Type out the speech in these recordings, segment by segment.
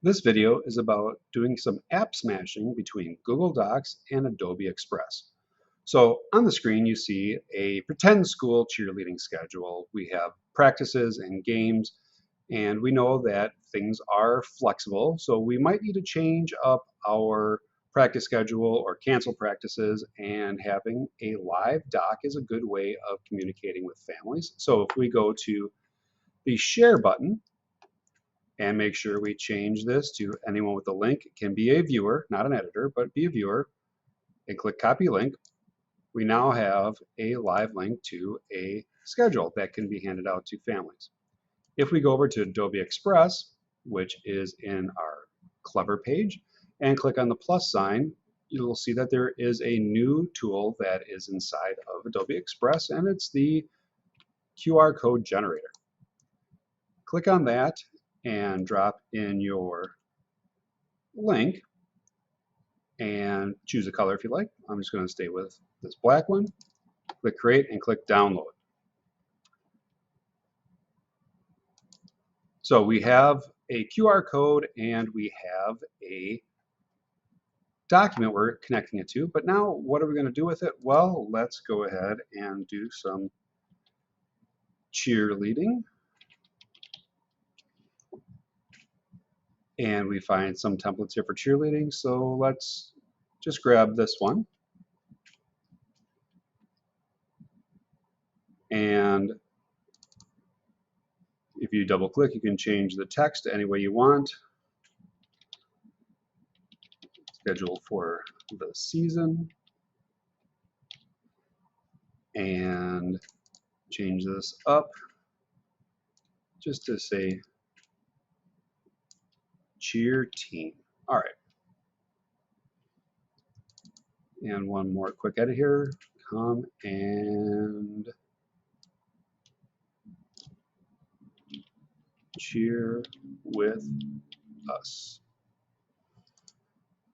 This video is about doing some app smashing between Google Docs and Adobe Express. So on the screen you see a pretend school cheerleading schedule. We have practices and games, and we know that things are flexible, so we might need to change up our practice schedule or cancel practices, and having a live doc is a good way of communicating with families. So if we go to the share button, and make sure we change this to anyone with a link. It can be a viewer, not an editor, but be a viewer, and click copy link. We now have a live link to a schedule that can be handed out to families. If we go over to Adobe Express, which is in our Clever page, and click on the plus sign, you will see that there is a new tool that is inside of Adobe Express, and it's the QR code generator. Click on that and drop in your link and choose a color if you like. I'm just going to stay with this black one. Click create and click download. So we have a QR code and we have a document we're connecting it to, but now what are we going to do with it? Well, let's go ahead and do some cheerleading. And we find some templates here for cheerleading, so let's just grab this one. And if you double click, you can change the text any way you want. Schedule for the season. And change this up just to say cheer team. All right. And one more quick edit here. Come and cheer with us.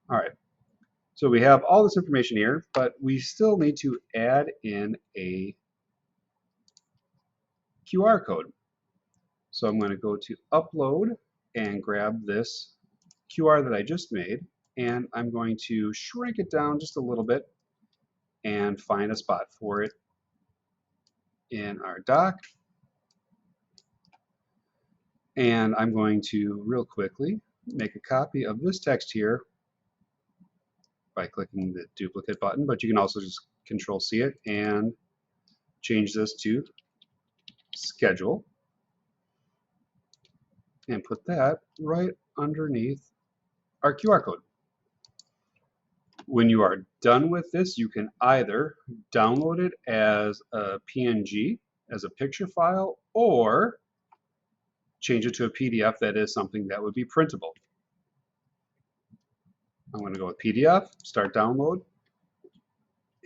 All right. So we have all this information here, but we still need to add in a QR code. So I'm going to go to upload and grab this QR that I just made, and I'm going to shrink it down just a little bit and find a spot for it in our doc. And I'm going to real quickly make a copy of this text here by clicking the duplicate button, but you can also just Control C it and change this to schedule and put that right underneath our QR code. When you are done with this, you can either download it as a PNG, as a picture file, or change it to a PDF that is something that would be printable. I'm going to go with PDF, start download,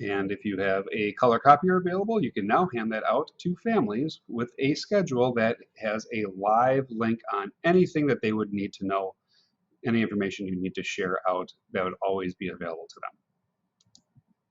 and if you have a color copier available, you can now hand that out to families with a schedule that has a live link on anything that they would need to know, any information you need to share out that would always be available to them.